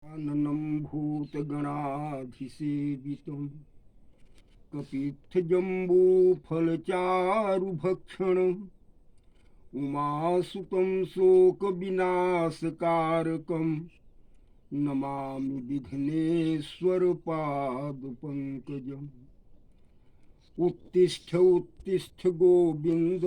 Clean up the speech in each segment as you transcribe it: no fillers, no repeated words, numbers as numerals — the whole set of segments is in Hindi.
आननं भूतगणाधिसेवितं कपित्थजम्बूफलचारुभक्षणम् उमासुतं शोकविनाशकारकं नमामि विघ्नेश्वरपादपङ्कजम्। उत्तिष्ठ उत्तिष्ठ गोविन्द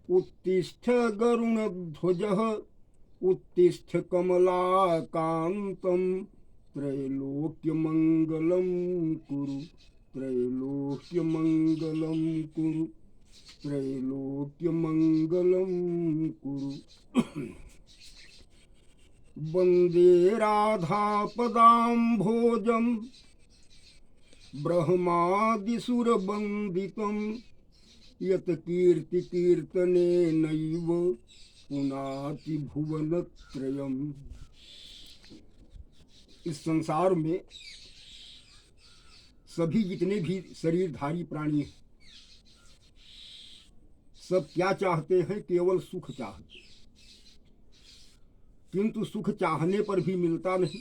उत्तिष्ठ गरुणध्वजः उत्तिष्ठ कमलाकान्तं त्रैलोक्यमङ्गलं कुरु त्रैलोक्यमङ्गलं कुरु त्रैलोक्यमङ्गलं कुरु। वन्दे राधापदाम्भोजं ब्रह्मादिसुरवन्दितं यत्कीर्तिकीर्तनेनैव पुनाति भुवनत्रयम्। इस संसार में सभी जितने भी शरीरधारी प्राणी हैं, सब क्या चाहते हैं? केवल सुख चाहते हैं, किंतु सुख चाहने पर भी मिलता नहीं,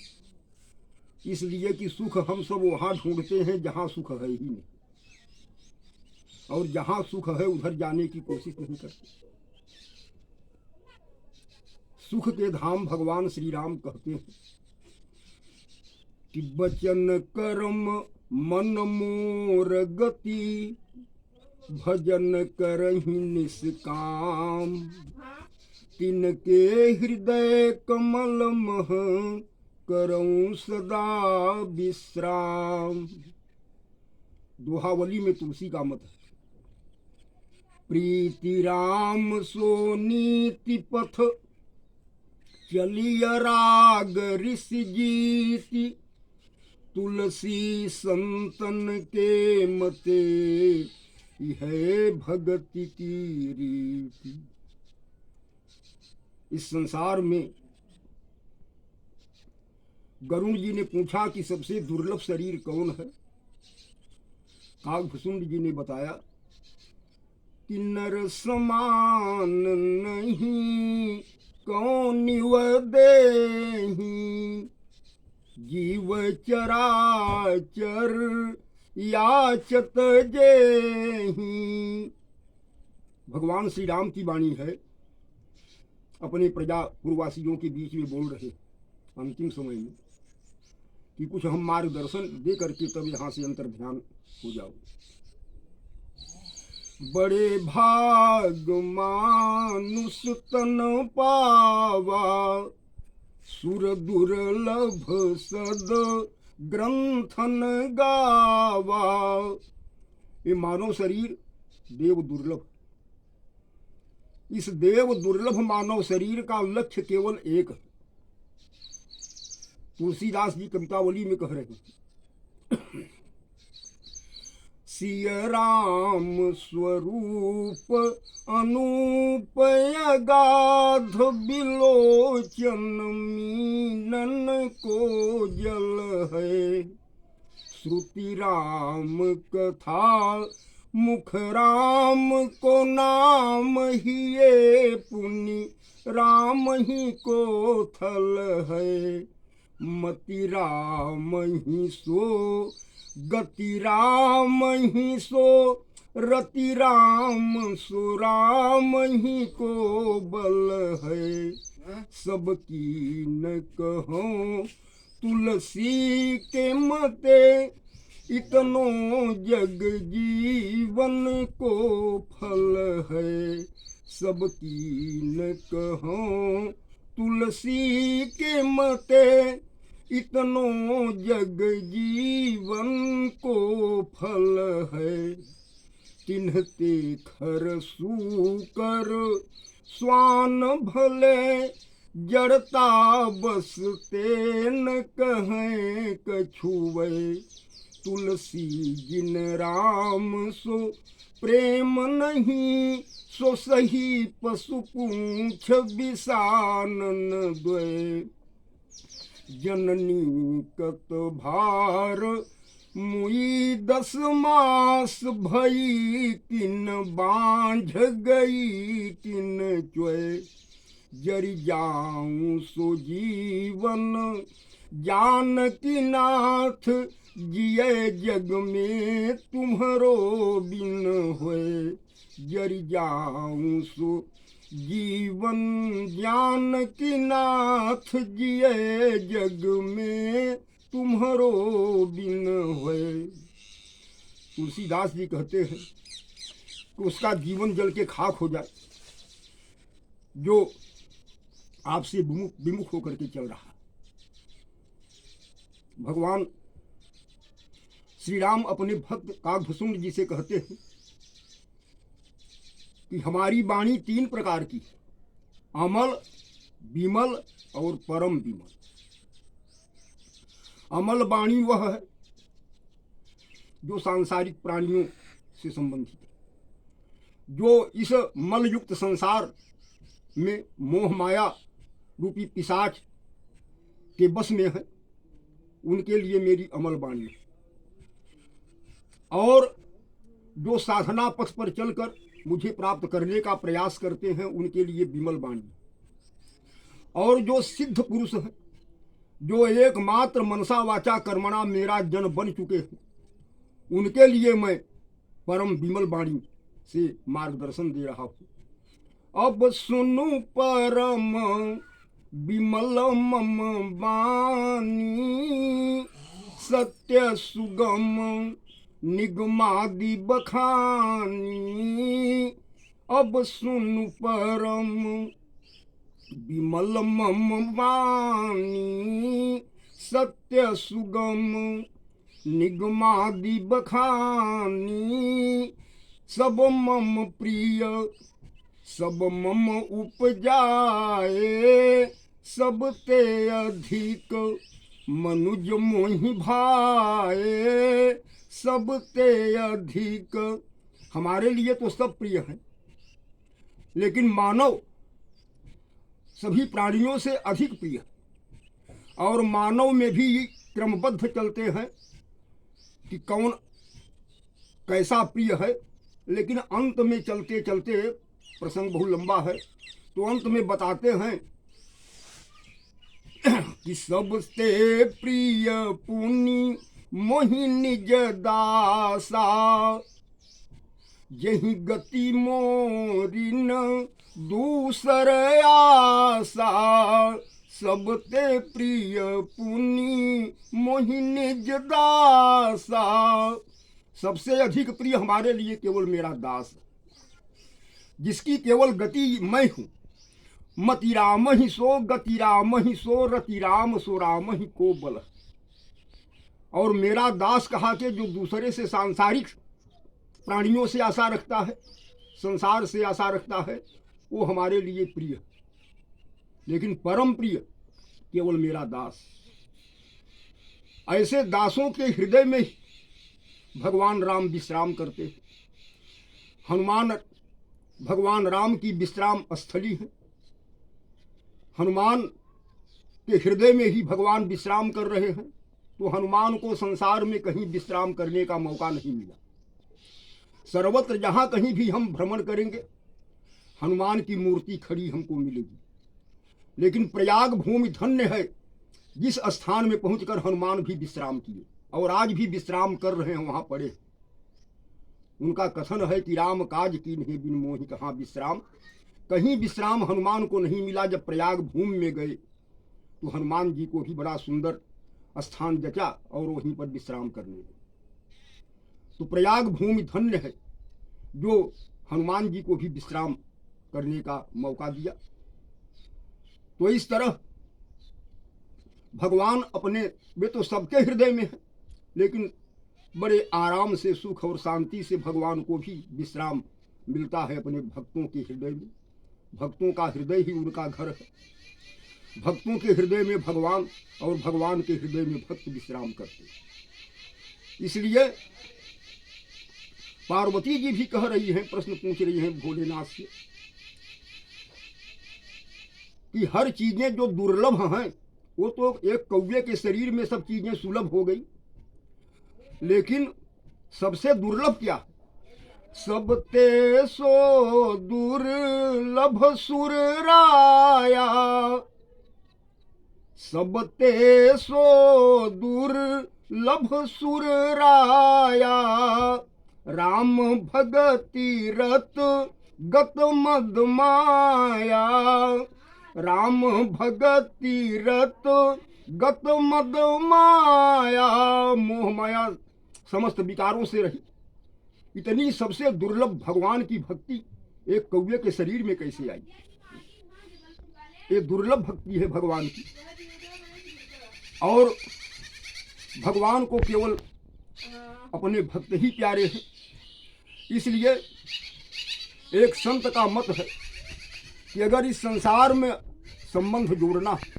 इसलिए कि सुख हम सब वहां ढूंढते हैं जहां सुख है ही नहीं, और जहां सुख है उधर जाने की कोशिश नहीं करते। सुख के धाम भगवान श्री राम कहते हैं कि बचन कर्म मन मोर गति भजन करहि निष्काम तिनके हृदय कमल मह करऊं सदा विश्राम। दोहावली में तुलसी का मत है, प्रीति राम सो नीति पथ चलिय राग ऋषि जीति तुलसी संतन के मते है भगति की रीति। इस संसार में गरुण जी ने पूछा कि सबसे दुर्लभ शरीर कौन है? काकभुसुंड जी ने बताया कि नर समान नहीं कौन देहि जीव चराचर याचत जेहि। भगवान श्री राम की वाणी है, अपने प्रजा पूर्ववासियों के बीच में बोल रहे अंतिम समय में कि कुछ हम मार्गदर्शन दे करके तब यहाँ से अंतर्ध्यान हो जाओ। बड़े भाग मानुष तन पावा सुर दुर्लभ सद ग्रंथन गावा। ये मानव शरीर देव दुर्लभ, इस देव दुर्लभ मानव शरीर का लक्ष्य केवल एक है। तुलसीदास जी कवितावली में कह रहे हैं, सिय राम स्वरूप अनूप अगाध बिलोचन मीनन को जल है। श्रुति राम कथा मुख राम को नाम ही ये पुनि राम ही को थल है। मति राम ही सो गति राम ही सो रति राम सो राम ही को बल है। सबकी न कहो तुलसी के मते इतनो जग जीवन को फल है। सबकी न कहो तुलसी के मते इतनो जग जीवन को फल है। तिन्हते खर सूकर स्वान भले जड़ता बसते न कहें कछुए। तुलसी जिन राम सो प्रेम नहीं सो सही पशु पूछ विषानन द्वय। जननी कत भार मुई 10 मास भई किन बांझ गई किन चोय। जरि जाऊं सो जीवन जानकी नाथ, जिये जग में तुम्हारो बिन होए। जरि जाऊं सो जीवन जानकी नाथ, जिये जग में तुम्हारो बिन होए। तुलसीदास जी कहते हैं कि उसका जीवन जल के खाक हो जाए जो आपसे विमुख होकर के चल रहा। भगवान श्री राम अपने भक्त कागभूषुंड जी से कहते हैं कि हमारी वाणी 3 प्रकार की है, अमल, विमल और परम विमल। अमल वाणी वह है जो सांसारिक प्राणियों से संबंधित है, जो इस मलयुक्त संसार में मोह माया रूपी पिशाच के बस में है, उनके लिए मेरी अमल वाणी है। और जो साधना पथ पर चलकर मुझे प्राप्त करने का प्रयास करते हैं, उनके लिए विमल वाणी। और जो सिद्ध पुरुष है, जो एकमात्र मनसा वाचा कर्मणा मेरा जन बन चुके हैं, उनके लिए मैं परम विमल वाणी से मार्गदर्शन दे रहा हूँ। अब सुनु परम विमल मम वाणी, सत्य सुगम निगमादि बखानी। अब सुनु परम विमल मम वाणी, सत्य सुगम निगमादि बखानी। सब मम प्रिय सब मम उपजाए, सब ते अधिक मनुज मोहि भाए। सब ते अधिक, हमारे लिए तो सब प्रिय हैं, लेकिन मानव सभी प्राणियों से अधिक प्रिय। और मानव में भी क्रमबद्ध चलते हैं कि कौन कैसा प्रिय है, लेकिन अंत में चलते चलते, प्रसंग बहुत लंबा है, तो अंत में बताते हैं कि सबसे प्रिय पुनि मोहि निज दासा, यही गति मोरी न दूसर आशा। सबते प्रिय पुनि मोहि निज दासा, सबसे अधिक प्रिय हमारे लिए केवल मेरा दास, जिसकी केवल गति मैं हूँ। मति राम ही सो, गति राम ही सो, रति राम सो राम ही को बल। और मेरा दास कहा के जो दूसरे से सांसारिक प्राणियों से आशा रखता है, संसार से आशा रखता है, वो हमारे लिए प्रिय, लेकिन परम प्रिय केवल मेरा दास। ऐसे दासों के हृदय में ही भगवान राम विश्राम करते हैं। हनुमान भगवान राम की विश्राम स्थली है। हनुमान के हृदय में ही भगवान विश्राम कर रहे हैं, तो हनुमान को संसार में कहीं विश्राम करने का मौका नहीं मिला। सर्वत्र जहाँ कहीं भी हम भ्रमण करेंगे, हनुमान की मूर्ति खड़ी हमको मिलेगी। लेकिन प्रयाग भूमि धन्य है, जिस स्थान में पहुंचकर हनुमान भी विश्राम किए और आज भी विश्राम कर रहे हैं, वहाँ पड़े। उनका कथन है कि राम काज कीन्हे बिन मोहि कहाँ विश्राम। कहीं विश्राम हनुमान को नहीं मिला। जब प्रयाग भूमि में गए तो हनुमान जी को भी बड़ा सुंदर स्थान जचा और वहीं पर विश्राम करने लगे। तो प्रयाग भूमि धन्य है जो हनुमान जी को भी विश्राम करने का मौका दिया। तो इस तरह भगवान अपने वे तो सबके हृदय में है, लेकिन बड़े आराम से, सुख और शांति से भगवान को भी विश्राम मिलता है अपने भक्तों के हृदय में। भक्तों का हृदय ही उनका घर है। भक्तों के हृदय में भगवान और भगवान के हृदय में भक्त विश्राम करते हैं। इसलिए पार्वती जी भी कह रही हैं, प्रश्न पूछ रही हैं भोलेनाथ से कि हर चीजें जो दुर्लभ हैं, वो तो एक कौवे के शरीर में सब चीजें सुलभ हो गई, लेकिन सबसे दुर्लभ क्या? सब ते सो दुर्लभ सुर राया, सब ते सो दुर्लभ सुर राया, राम भगति रत गत मद माया, राम भगति रत गत मद माया, मोह माया समस्त विकारों से रही इतनी सबसे दुर्लभ भगवान की भक्ति एक कौवे के शरीर में कैसे आई? ये दुर्लभ भक्ति है भगवान की। और भगवान को केवल अपने भक्त ही प्यारे हैं। इसलिए एक संत का मत है कि अगर इस संसार में संबंध जोड़ना है,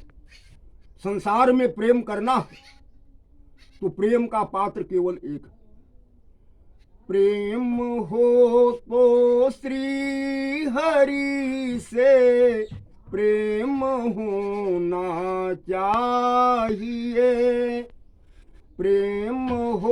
संसार में प्रेम करना है, तो प्रेम का पात्र केवल एक है। प्रेम हो तो श्री हरि से प्रेम होना चाहिए, प्रेम हो